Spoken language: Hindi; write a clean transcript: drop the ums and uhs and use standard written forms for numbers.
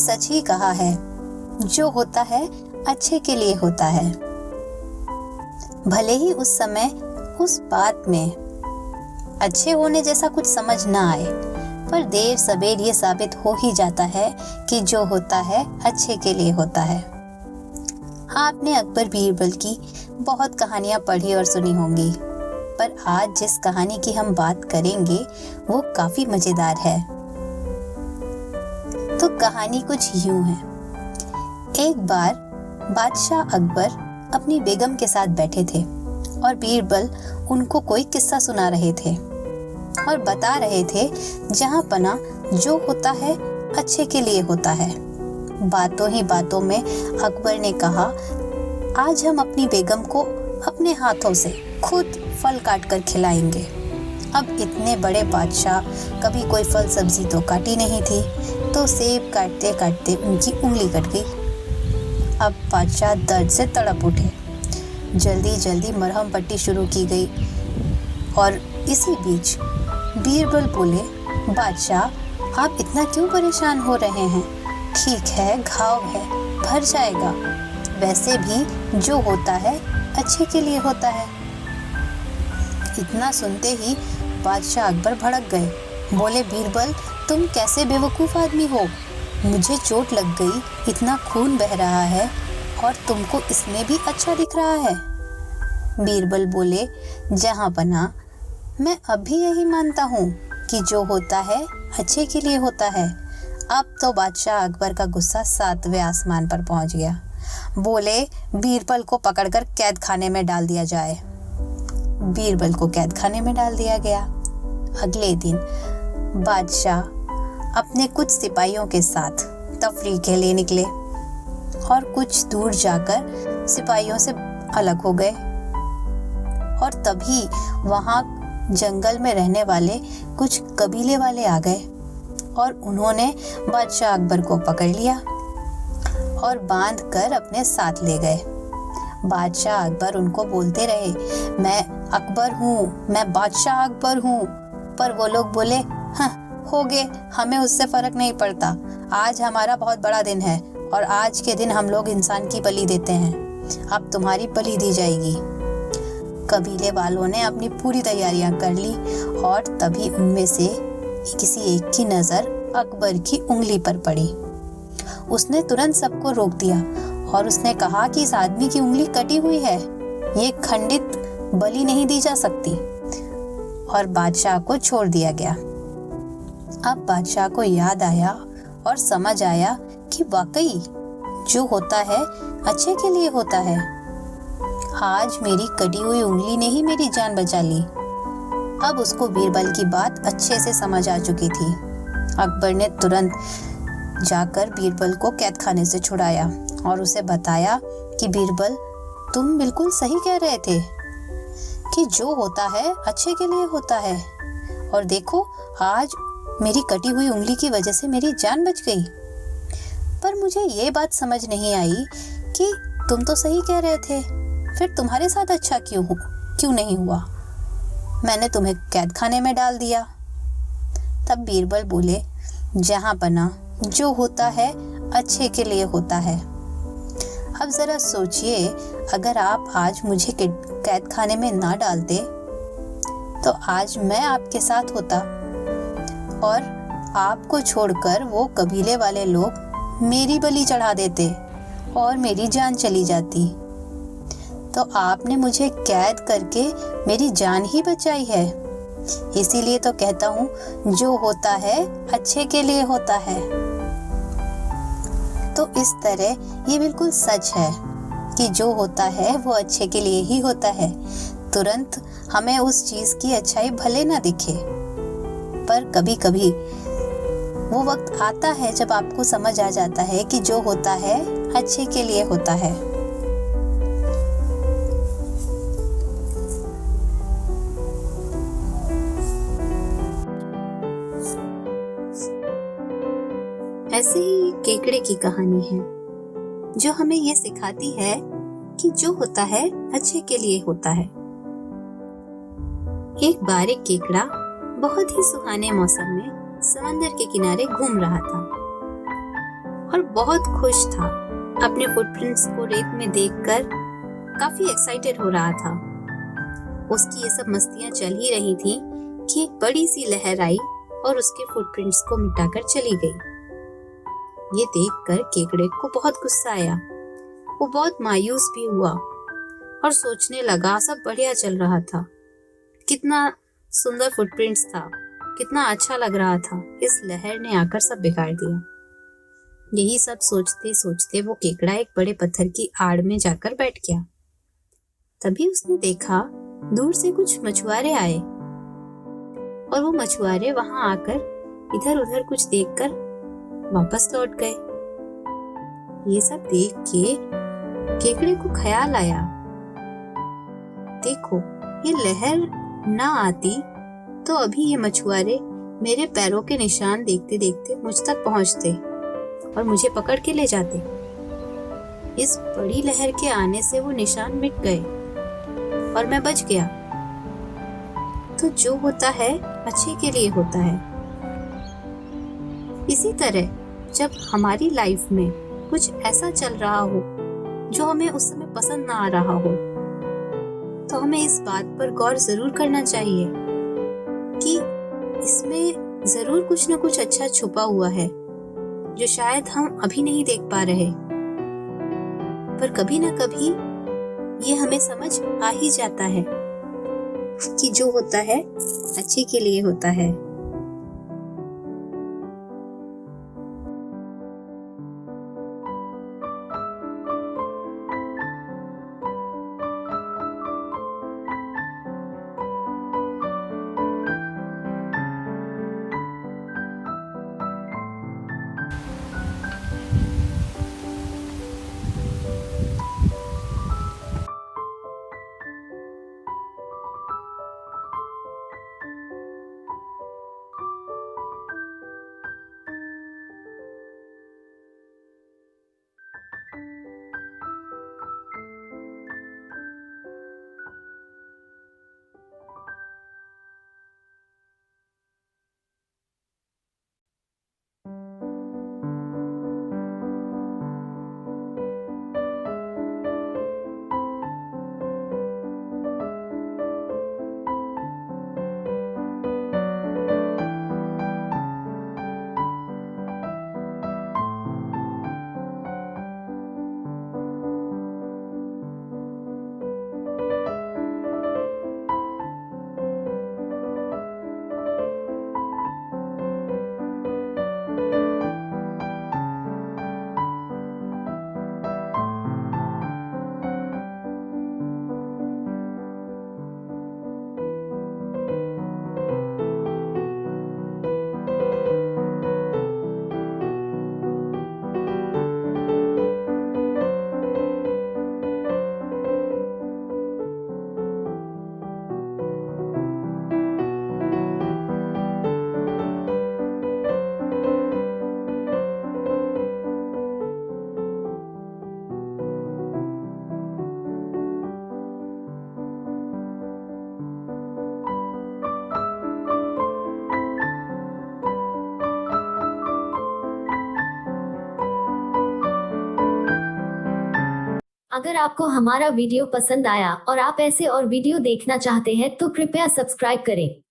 सच ही कहा है, जो होता है अच्छे के लिए होता है। भले ही उस समय उस बात में अच्छे होने जैसा कुछ समझ ना आए, पर देर सबेर ये साबित हो ही जाता है कि जो होता है अच्छे के लिए होता है। आपने अकबर बीरबल की बहुत कहानियां पढ़ी और सुनी होंगी, पर आज जिस कहानी की हम बात करेंगे वो काफी मजेदार है। तो कहानी कुछ यूं है। एक बार बादशाह अकबर अपनी बेगम के साथ बैठे थे और बीरबल उनको कोई किस्सा सुना रहे थे और बता रहे थे, जहां पना जो होता है अच्छे के लिए होता है। बातों ही बातों में अकबर ने कहा, आज हम अपनी बेगम को अपने हाथों से खुद फल काट कर खिलाएंगे। अब इतने बड़े बादशाह कभी कोई फल सब्जी तो काटी नहीं थी, तो सेब काटते काटते उनकी उंगली कट गई। अब बादशाह दर्द से तड़प उठे। जल्दी जल्दी मरहम पट्टी शुरू की गई और इसी बीच बीरबल बोले, बादशाह आप इतना क्यों परेशान हो रहे हैं? ठीक है, घाव है, भर जाएगा। वैसे भी जो होता है अच्छे के लिए होता है। इतना सुनते ही बादशाह अकबर भड़क गए। बोले, बीरबल तुम कैसे बेवकूफ़ आदमी हो? मुझे चोट लग गई, इतना खून बह रहा है और तुमको इसमें भी अच्छा दिख रहा है। बीरबल बोले, जहां पना मैं अब भी यही मानता हूँ कि जो होता है अच्छे के लिए होता है। अब तो बादशाह अकबर का गुस्सा 7वें आसमान पर पहुंच गया। बोले, बीरबल को पकड़कर कैद खाने में डाल दिया जाए। बीरबल को कैद खाने में डाल दिया गया। अगले दिन बादशाह अपने कुछ सिपाहियों के साथ तफरीह के लिए निकले और कुछ दूर जाकर सिपाहियों से अलग हो गए। और तभी वहां जंगल में रहने वाले कुछ कबीले वाले आ गए और उन्होंने बादशाह अकबर को पकड़ लिया और बांध कर अपने साथ ले गए। बादशाह अकबर उनको बोलते रहे, मैं अकबर हूँ, मैं बादशाह अकबर हूँ। पर वो लोग बोले, हाँ हो गए, हमें उससे फर्क नहीं पड़ता। आज हमारा बहुत बड़ा दिन है और आज के दिन हम लोग इंसान की बलि देते हैं। अब तुम्हारी बलि दी जाएगी। कबीले वालों ने अपनी पूरी तैयारियां कर ली और तभी उनमें से किसी एक की नजर अकबर की उंगली पर पड़ी। उसने तुरंत सबको रोक दिया और उसने कहा कि इस आदमी की उंगली कटी हुई है, ये खंडित बलि नहीं दी जा सकती। और बादशाह को छोड़ दिया गया। अब बादशाह को याद आया और समझ आया कि वाकई जो होता है अच्छे के लिए होता है। आज मेरी कटी हुई उंगली ने ही मेरी जान बचा ली। अब उसको बीरबल की बात अच्छे से समझ आ चुकी थी। अकबर ने तुरंत जाकर बीरबल को कैद खाने से छुड़ाया और उसे बताया कि बीरबल तुम बिल्कुल सही कह रहे थे कि जो होता है अच्छे के लिए होता है। और देखो, आज मेरी कटी हुई उंगली की वजह से मेरी जान बच गई। पर मुझे ये बात समझ नहीं आई कि तुम तो सही कह रहे थे, फिर तुम्हारे साथ अच्छा क्यों नहीं हुआ? मैंने तुम्हें कैद खाने में डाल दिया। तब बीरबल बोले, जहां पना जो होता है अच्छे के लिए होता है। अब जरा सोचिए, अगर आप आज मुझे कैद खाने में ना डालते तो आज मैं आपके साथ होता और आपको छोड़कर वो कबीले वाले लोग मेरी बलि चढ़ा देते और मेरी जान चली जाती। तो आपने मुझे कैद करके मेरी जान ही बचाई है। इसीलिए तो कहता हूँ, जो होता है अच्छे के लिए होता है। तो इस तरह ये बिल्कुल सच है कि जो होता है वो अच्छे के लिए ही होता है। तुरंत हमें उस चीज की अच्छाई भले ना दिखे, पर कभी कभी वो वक्त आता है जब आपको समझ आ जाता है कि जो होता है अच्छे के लिए होता है। ऐसे ही केकड़े की कहानी है जो हमें ये सिखाती है कि जो होता है अच्छे के लिए होता है। एक बार एक केकड़ा बहुत ही सुहाने मौसम में समंदर के किनारे घूम रहा था। और बहुत खुश था। अपने फुटप्रिंट्स को रेत में देखकर काफी एक्साइटेड हो रहा था। उसकी ये सब मस्तियां चल ही रही थी कि एक बड़ी सी लहर आई और उसके फुटप्रिंट्स को मिटाकर चली गई। ये देखकर केकड़े को बहुत गुस्सा आया। वो बहुत मायूस भी हुआ और सोचने लगा सब बढ़िया चल रहा था, कितना सुंदर फुटप्रिंट्स था, कितना अच्छा लग रहा था, इस लहर ने आकर सब बिगाड़ दिया। यही सब सोचते सोचते वो केकड़ा एक बड़े पत्थर की आड़ में जाकर बैठ गया। तभी उसने देखा दूर से कुछ मछुआरे आए और वो मछुआरे वहां आकर इधर उधर कुछ देखकर वापस लौट गए। ये सब देख के केकड़े को ख्याल आया, देखो ये लहर ना आती तो अभी ये मछुआरे मेरे पैरों के निशान देखते देखते मुझ तक पहुंचते और मुझे पकड़ के ले जाते। इस बड़ी लहर के आने से वो निशान मिट गए और मैं बच गया। तो जो होता है अच्छे के लिए होता है। इसी तरह जब हमारी लाइफ में कुछ ऐसा चल रहा हो जो हमें उस समय पसंद ना आ रहा हो, तो हमें इस बात पर गौर जरूर करना चाहिए कि इसमें जरूर कुछ ना कुछ अच्छा छुपा हुआ है जो शायद हम अभी नहीं देख पा रहे, पर कभी ना कभी ये हमें समझ आ ही जाता है कि जो होता है अच्छे के लिए होता है। अगर आपको हमारा वीडियो पसंद आया और आप ऐसे और वीडियो देखना चाहते हैं तो कृपया सब्सक्राइब करें।